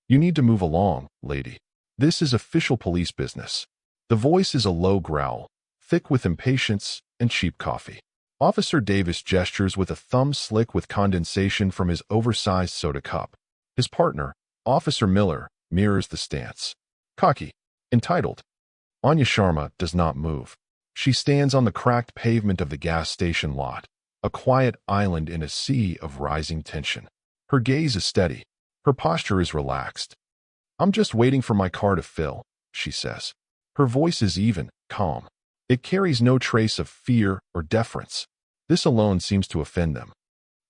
You need to move along, lady. This is official police business. The voice is a low growl, thick with impatience and cheap coffee. Officer Davis gestures with a thumb slick with condensation from his oversized soda cup. His partner, Officer Miller, mirrors the stance. Cocky. Entitled. Anya Sharma does not move. She stands on the cracked pavement of the gas station lot, a quiet island in a sea of rising tension. Her gaze is steady. Her posture is relaxed. I'm just waiting for my car to fill, she says. Her voice is even, calm. It carries no trace of fear or deference. This alone seems to offend them.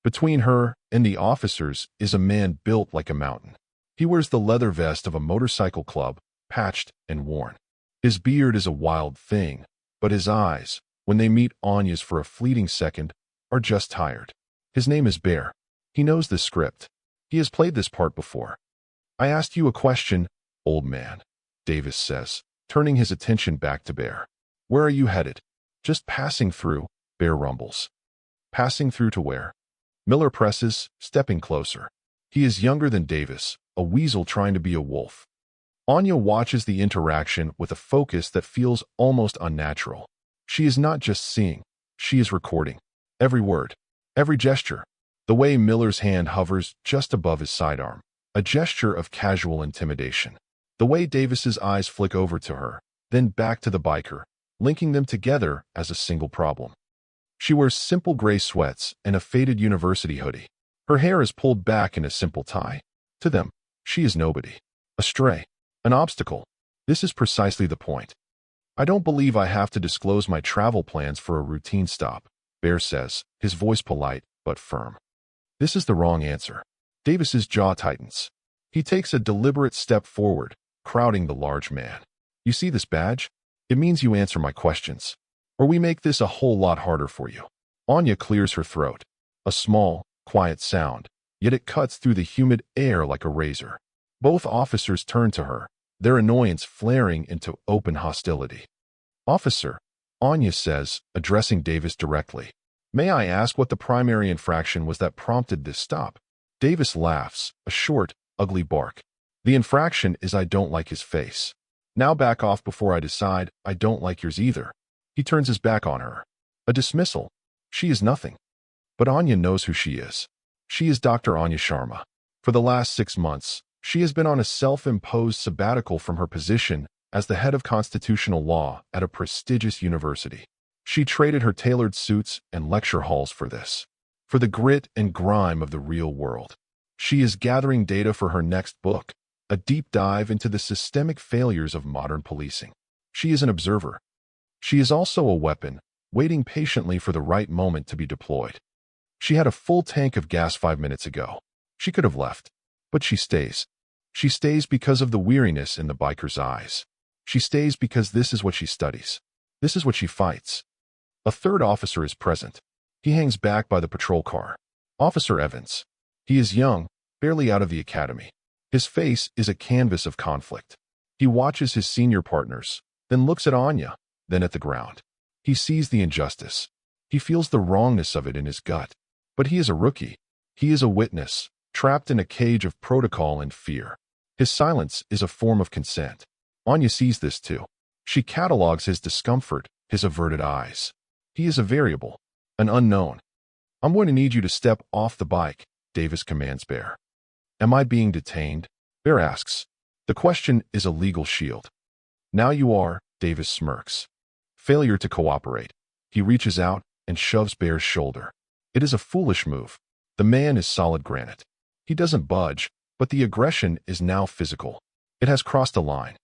Between her and the officers is a man built like a mountain. He wears the leather vest of a motorcycle club, patched and worn. His beard is a wild thing, but his eyes, when they meet Anya's for a fleeting second, are just tired. His name is Bear. He knows the script. He has played this part before. I asked you a question, old man, Davis says, turning his attention back to Bear. Where are you headed? Just passing through, Bear rumbles. Passing through to where? Miller presses, stepping closer. He is younger than Davis, a weasel trying to be a wolf. Anya watches the interaction with a focus that feels almost unnatural. She is not just seeing, she is recording. Every word, every gesture. The way Miller's hand hovers just above his sidearm, a gesture of casual intimidation. The way Davis's eyes flick over to her, then back to the biker, linking them together as a single problem. She wears simple gray sweats and a faded university hoodie. Her hair is pulled back in a simple tie. To them, she is nobody. A stray. An obstacle. This is precisely the point. I don't believe I have to disclose my travel plans for a routine stop, Bear says, his voice polite but firm. This is the wrong answer. Davis's jaw tightens. He takes a deliberate step forward, crowding the large man. You see this badge? It means you answer my questions. Or we make this a whole lot harder for you. Anya clears her throat. A small, quiet sound, yet it cuts through the humid air like a razor. Both officers turn to her, their annoyance flaring into open hostility. Officer, Anya says, addressing Davis directly. May I ask what the primary infraction was that prompted this stop? Davis laughs, a short, ugly bark. The infraction is I don't like his face. Now back off before I decide I don't like yours either. He turns his back on her. A dismissal. She is nothing. But Anya knows who she is. She is Dr. Anya Sharma. For the last 6 months, she has been on a self-imposed sabbatical from her position as the head of constitutional law at a prestigious university. She traded her tailored suits and lecture halls for this. For the grit and grime of the real world. She is gathering data for her next book, a deep dive into the systemic failures of modern policing. She is an observer. She is also a weapon, waiting patiently for the right moment to be deployed. She had a full tank of gas 5 minutes ago. She could have left, but she stays. She stays because of the weariness in the biker's eyes. She stays because this is what she studies. This is what she fights. A third officer is present. He hangs back by the patrol car. Officer Evans. He is young, barely out of the academy. His face is a canvas of conflict. He watches his senior partners, then looks at Anya, then at the ground. He sees the injustice. He feels the wrongness of it in his gut. But he is a rookie. He is a witness, trapped in a cage of protocol and fear. His silence is a form of consent. Anya sees this too. She catalogs his discomfort, his averted eyes. He is a variable, an unknown. I'm going to need you to step off the bike, Davis commands Bear. Am I being detained? Bear asks. The question is a legal shield. Now you are, Davis smirks. Failure to cooperate. He reaches out and shoves Bear's shoulder. It is a foolish move. The man is solid granite. He doesn't budge, but the aggression is now physical. It has crossed a line.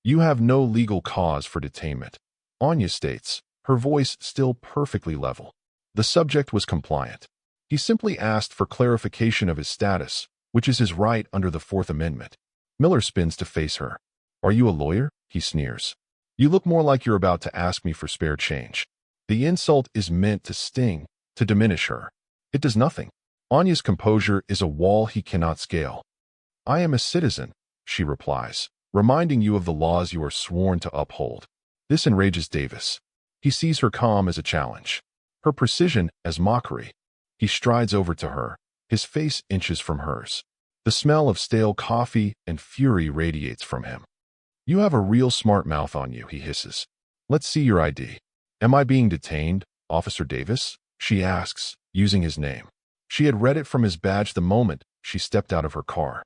You have no legal cause for detainment, Anya states, her voice still perfectly level. The subject was compliant. He simply asked for clarification of his status, which is his right under the Fourth Amendment. Miller spins to face her. Are you a lawyer? He sneers. You look more like you're about to ask me for spare change. The insult is meant to sting, to diminish her. It does nothing. Anya's composure is a wall he cannot scale. I am a citizen, she replies, reminding you of the laws you are sworn to uphold. This enrages Davis. He sees her calm as a challenge, her precision as mockery. He strides over to her, his face inches from hers. The smell of stale coffee and fury radiates from him. "You have a real smart mouth on you," he hisses. "Let's see your ID." "Am I being detained, Officer Davis?" she asks, using his name. She had read it from his badge the moment she stepped out of her car.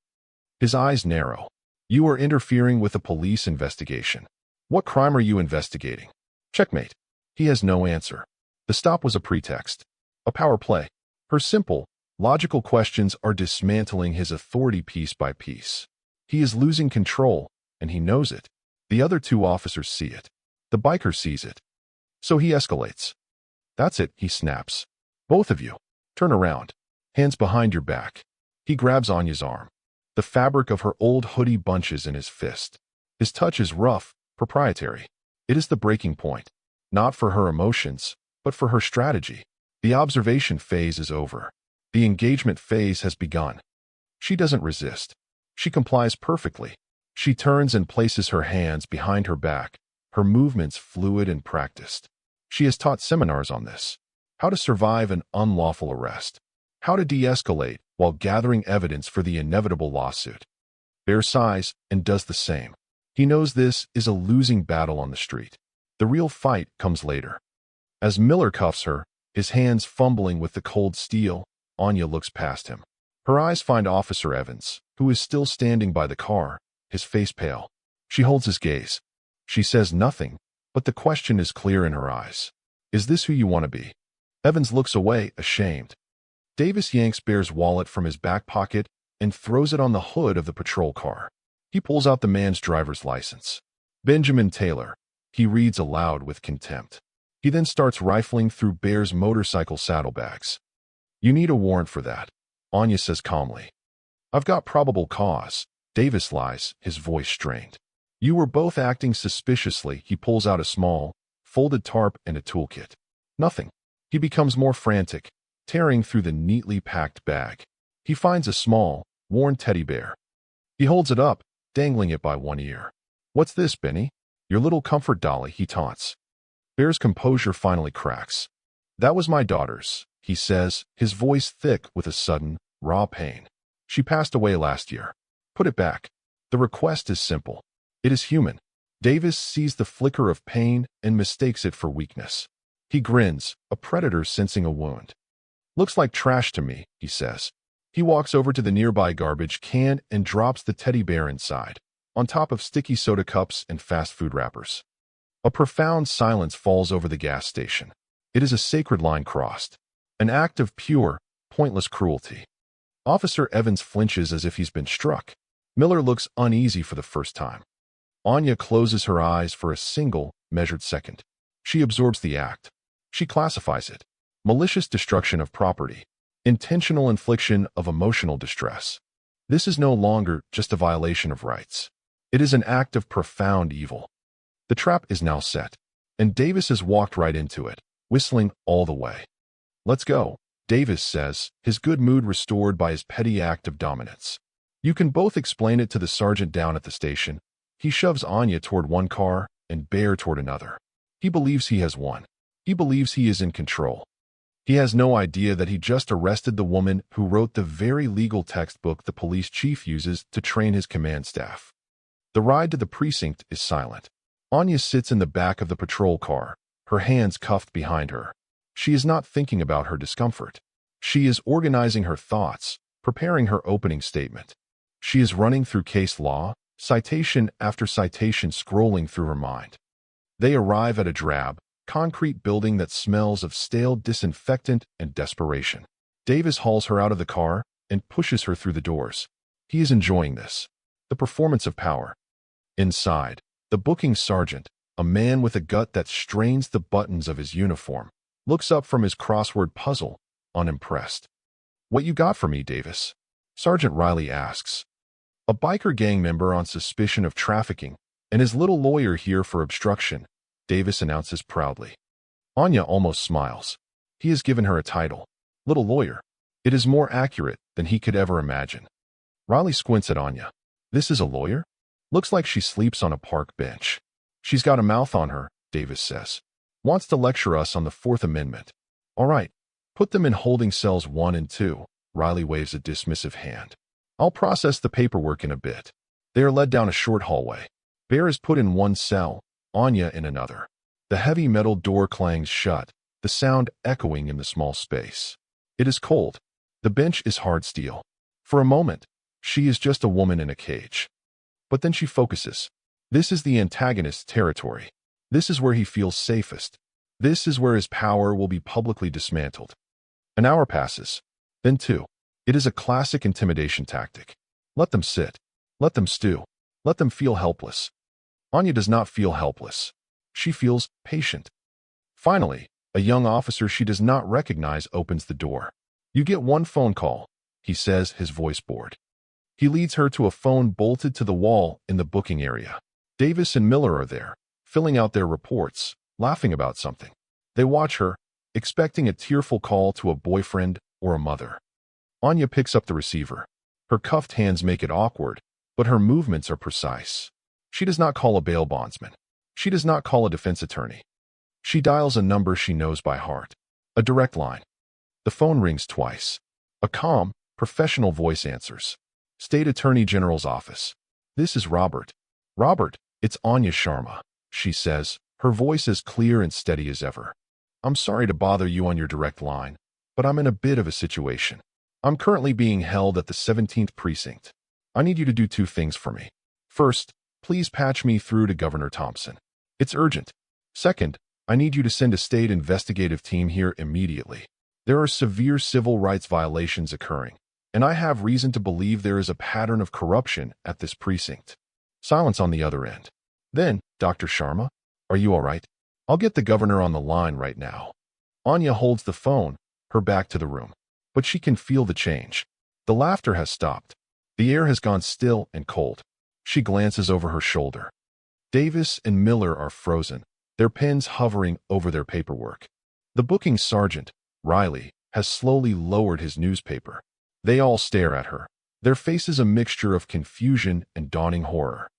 His eyes narrow. "You are interfering with a police investigation." "What crime are you investigating?" Checkmate. He has no answer. The stop was a pretext. A power play. Her simple, logical questions are dismantling his authority piece by piece. He is losing control, and he knows it. The other two officers see it. The biker sees it. So he escalates. "That's it," he snaps. "Both of you, turn around. Hands behind your back." He grabs Anya's arm. The fabric of her old hoodie bunches in his fist. His touch is rough, proprietary. It is the breaking point. Not for her emotions, but for her strategy. The observation phase is over. The engagement phase has begun. She doesn't resist. She complies perfectly. She turns and places her hands behind her back, her movements fluid and practiced. She has taught seminars on this. How to survive an unlawful arrest. How to de-escalate while gathering evidence for the inevitable lawsuit. Bear sighs and does the same. He knows this is a losing battle on the street. The real fight comes later. As Miller cuffs her, his hands fumbling with the cold steel, Anya looks past him. Her eyes find Officer Evans, who is still standing by the car, his face pale. She holds his gaze. She says nothing, but the question is clear in her eyes. "Is this who you want to be?" Evans looks away, ashamed. Davis yanks Bear's wallet from his back pocket and throws it on the hood of the patrol car. He pulls out the man's driver's license. "Benjamin Taylor," he reads aloud with contempt. He then starts rifling through Bear's motorcycle saddlebags. "You need a warrant for that," Anya says calmly. "I've got probable cause," Davis lies, his voice strained. "You were both acting suspiciously." He pulls out a small, folded tarp and a toolkit. Nothing. He becomes more frantic, tearing through the neatly packed bag. He finds a small, worn teddy bear. He holds it up, dangling it by one ear. "What's this, Benny?" "Your little comfort dolly," he taunts. Bear's composure finally cracks. "That was my daughter's," he says, his voice thick with a sudden, raw pain. "She passed away last year. Put it back." The request is simple. It is human. Davis sees the flicker of pain and mistakes it for weakness. He grins, a predator sensing a wound. "Looks like trash to me," he says. He walks over to the nearby garbage can and drops the teddy bear inside, on top of sticky soda cups and fast food wrappers. A profound silence falls over the gas station. It is a sacred line crossed. An act of pure, pointless cruelty. Officer Evans flinches as if he's been struck. Miller looks uneasy for the first time. Anya closes her eyes for a single, measured second. She absorbs the act. She classifies it. Malicious destruction of property. Intentional infliction of emotional distress. This is no longer just a violation of rights. It is an act of profound evil. The trap is now set, and Davis has walked right into it, whistling all the way. "Let's go," Davis says, his good mood restored by his petty act of dominance. "You can both explain it to the sergeant down at the station." He shoves Anya toward one car and Bear toward another. He believes he has won. He believes he is in control. He has no idea that he just arrested the woman who wrote the very legal textbook the police chief uses to train his command staff. The ride to the precinct is silent. Anya sits in the back of the patrol car, her hands cuffed behind her. She is not thinking about her discomfort. She is organizing her thoughts, preparing her opening statement. She is running through case law, citation after citation scrolling through her mind. They arrive at a drab, concrete building that smells of stale disinfectant and desperation. Davis hauls her out of the car and pushes her through the doors. He is enjoying this. The performance of power. Inside, the booking sergeant, a man with a gut that strains the buttons of his uniform, looks up from his crossword puzzle, unimpressed. "What you got for me, Davis?" Sergeant Riley asks. "A biker gang member on suspicion of trafficking, and his little lawyer here for obstruction," Davis announces proudly. Anya almost smiles. He has given her a title, little lawyer. It is more accurate than he could ever imagine. Riley squints at Anya. "This is a lawyer? Looks like she sleeps on a park bench." "She's got a mouth on her," Davis says. "Wants to lecture us on the Fourth Amendment." "All right, put them in holding cells 1 and 2, Riley waves a dismissive hand. I'll process the paperwork in a bit. They are led down a short hallway. Bear is put in one cell, Anya in another. The heavy metal door clangs shut, the sound echoing in the small space. It is cold. The bench is hard steel. For a moment, she is just a woman in a cage. But then she focuses. This is the antagonist's territory. This is where he feels safest. This is where his power will be publicly dismantled. An hour passes. Then two. It is a classic intimidation tactic. Let them sit. Let them stew. Let them feel helpless. Anya does not feel helpless. She feels patient. Finally, a young officer she does not recognize opens the door. You get one phone call, he says, his voice bored. He leads her to a phone bolted to the wall in the booking area. Davis and Miller are there, filling out their reports, laughing about something. They watch her, expecting a tearful call to a boyfriend or a mother. Anya picks up the receiver. Her cuffed hands make it awkward, but her movements are precise. She does not call a bail bondsman. She does not call a defense attorney. She dials a number she knows by heart. A direct line. The phone rings twice. A calm, professional voice answers. State Attorney General's office. This is Robert. Robert, it's Anya Sharma, she says, her voice as clear and steady as ever. I'm sorry to bother you on your direct line, but I'm in a bit of a situation. I'm currently being held at the 17th precinct. I need you to do two things for me. First, please patch me through to Governor Thompson. It's urgent. Second, I need you to send a state investigative team here immediately. There are severe civil rights violations occurring, and I have reason to believe there is a pattern of corruption at this precinct. Silence on the other end. Then, Dr. Sharma, are you all right? I'll get the governor on the line right now. Anya holds the phone, her back to the room, but she can feel the change. The laughter has stopped. The air has gone still and cold. She glances over her shoulder. Davis and Miller are frozen, their pens hovering over their paperwork. The booking sergeant, Riley, has slowly lowered his newspaper. They all stare at her, their faces a mixture of confusion and dawning horror.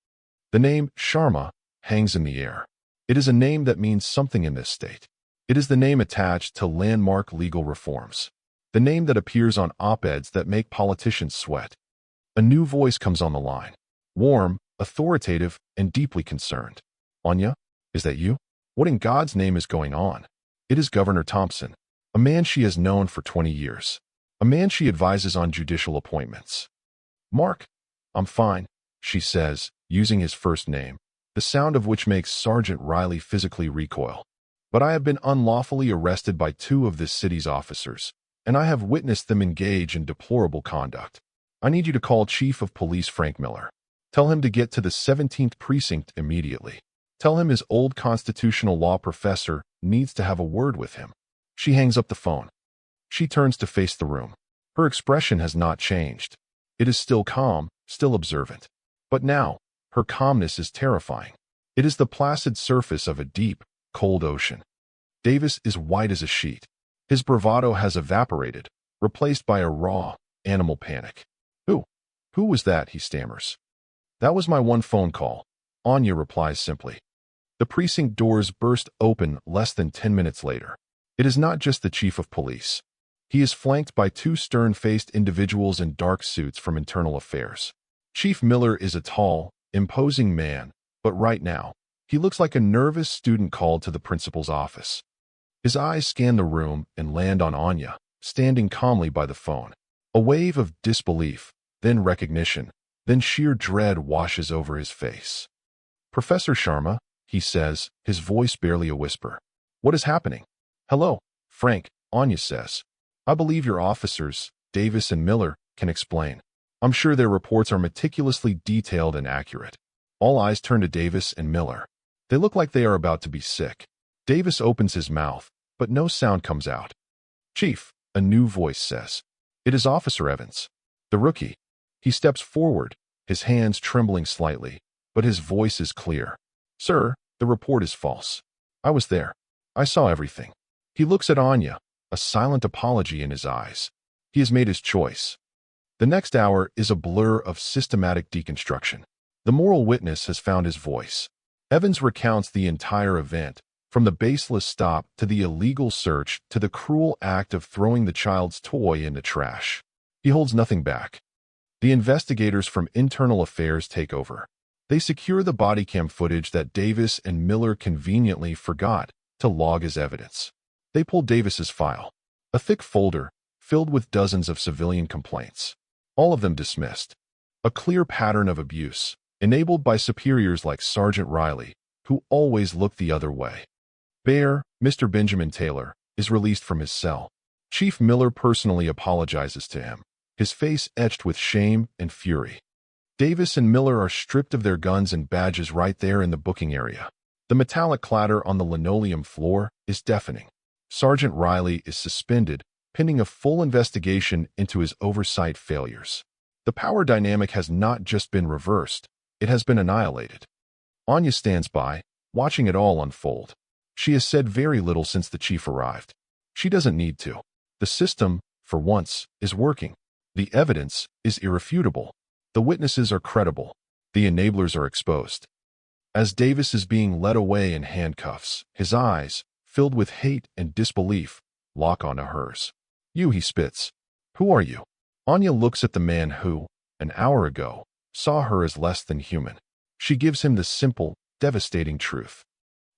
The name Sharma hangs in the air. It is a name that means something in this state. It is the name attached to landmark legal reforms. The name that appears on op-eds that make politicians sweat. A new voice comes on the line. Warm, authoritative, and deeply concerned. Anya, is that you? What in God's name is going on? It is Governor Thompson, a man she has known for 20 years. A man she advises on judicial appointments. Mark, I'm fine, she says, using his first name, the sound of which makes Sergeant Riley physically recoil. But I have been unlawfully arrested by two of this city's officers, and I have witnessed them engage in deplorable conduct. I need you to call Chief of Police Frank Miller. Tell him to get to the 17th precinct immediately. Tell him his old constitutional law professor needs to have a word with him. She hangs up the phone. She turns to face the room. Her expression has not changed. It is still calm, still observant. But now, her calmness is terrifying. It is the placid surface of a deep, cold ocean. Davis is white as a sheet. His bravado has evaporated, replaced by a raw, animal panic. Who was that? He stammers. That was my one phone call, Anya replies simply. The precinct doors burst open less than 10 minutes later. It is not just the chief of police. He is flanked by two stern-faced individuals in dark suits from Internal Affairs. Chief Miller is a tall, imposing man, but right now, he looks like a nervous student called to the principal's office. His eyes scan the room and land on Anya, standing calmly by the phone. A wave of disbelief, then recognition, then sheer dread washes over his face. Professor Sharma, he says, his voice barely a whisper. What is happening? Hello, Frank, Anya says. I believe your officers, Davis and Miller, can explain. I'm sure their reports are meticulously detailed and accurate. All eyes turn to Davis and Miller. They look like they are about to be sick. Davis opens his mouth, but no sound comes out. Chief, a new voice says. It is Officer Evans, the rookie. He steps forward, his hands trembling slightly, but his voice is clear. Sir, the report is false. I was there. I saw everything. He looks at Anya, a silent apology in his eyes. He has made his choice. The next hour is a blur of systematic deconstruction. The moral witness has found his voice. Evans recounts the entire event, from the baseless stop to the illegal search to the cruel act of throwing the child's toy in the trash. He holds nothing back. The investigators from Internal Affairs take over. They secure the body cam footage that Davis and Miller conveniently forgot to log as evidence. They pull Davis's file, a thick folder filled with dozens of civilian complaints, all of them dismissed. A clear pattern of abuse, enabled by superiors like Sergeant Riley, who always looked the other way. Bear, Mr. Benjamin Taylor, is released from his cell. Chief Miller personally apologizes to him, his face etched with shame and fury. Davis and Miller are stripped of their guns and badges right there in the booking area. The metallic clatter on the linoleum floor is deafening. Sergeant Riley is suspended, pending a full investigation into his oversight failures. The power dynamic has not just been reversed, it has been annihilated. Anya stands by, watching it all unfold. She has said very little since the chief arrived. She doesn't need to. The system, for once, is working. The evidence is irrefutable. The witnesses are credible. The enablers are exposed. As Davis is being led away in handcuffs, his eyes, filled with hate and disbelief, lock onto hers. "You," he spits. "Who are you?" Anya looks at the man who, an hour ago, saw her as less than human. She gives him the simple, devastating truth.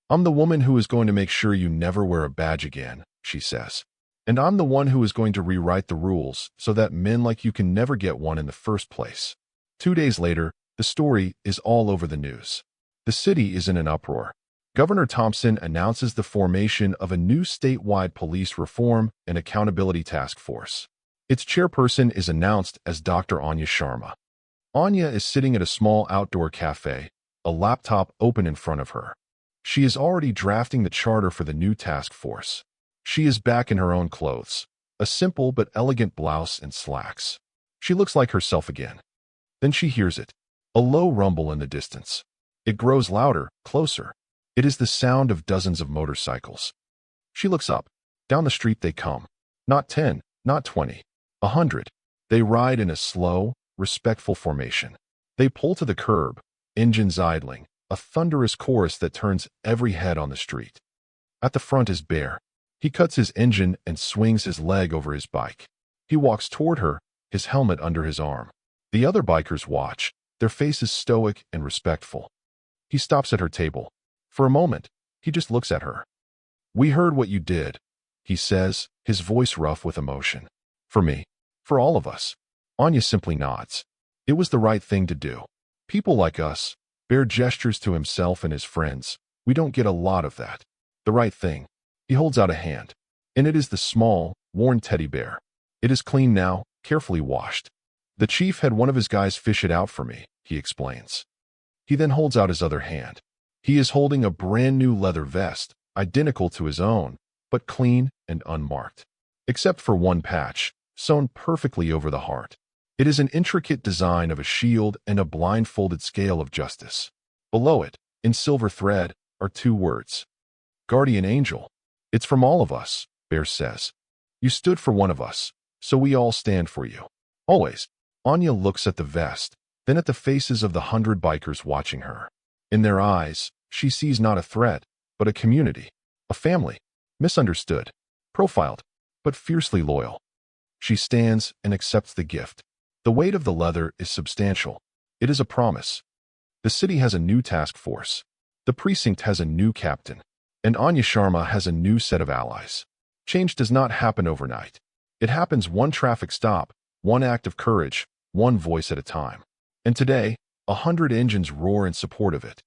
"I'm the woman who is going to make sure you never wear a badge again," she says. "And I'm the one who is going to rewrite the rules so that men like you can never get one in the first place." 2 days later, the story is all over the news. The city is in an uproar. Governor Thompson announces the formation of a new statewide police reform and accountability task force. Its chairperson is announced as Dr. Anya Sharma. Anya is sitting at a small outdoor cafe, a laptop open in front of her. She is already drafting the charter for the new task force. She is back in her own clothes, a simple but elegant blouse and slacks. She looks like herself again. Then she hears it, a low rumble in the distance. It grows louder, closer. It is the sound of dozens of motorcycles. She looks up. Down the street they come. Not 10, not 20, 100. They ride in a slow, respectful formation. They pull to the curb, engines idling, a thunderous chorus that turns every head on the street. At the front is Bear. He cuts his engine and swings his leg over his bike. He walks toward her, his helmet under his arm. The other bikers watch, their faces stoic and respectful. He stops at her table. For a moment, he just looks at her. "We heard what you did," he says, his voice rough with emotion. "For me. For all of us." Anya simply nods. It was the right thing to do. People like us, Bear gestures to himself and his friends. We don't get a lot of that. The right thing. He holds out a hand. And it is the small, worn teddy bear. It is clean now, carefully washed. "The chief had one of his guys fish it out for me," he explains. He then holds out his other hand. He is holding a brand new leather vest, identical to his own, but clean and unmarked. Except for one patch, sewn perfectly over the heart. It is an intricate design of a shield and a blindfolded scale of justice. Below it, in silver thread, are 2 words. "Guardian Angel." "It's from all of us," Bear says. "You stood for one of us, so we all stand for you. Always." Anya looks at the vest, then at the faces of the 100 bikers watching her. In their eyes, she sees not a threat, but a community, a family, misunderstood, profiled, but fiercely loyal. She stands and accepts the gift. The weight of the leather is substantial. It is a promise. The city has a new task force. The precinct has a new captain. And Anya Sharma has a new set of allies. Change does not happen overnight. It happens one traffic stop, one act of courage, one voice at a time. And today, 100 engines roar in support of it.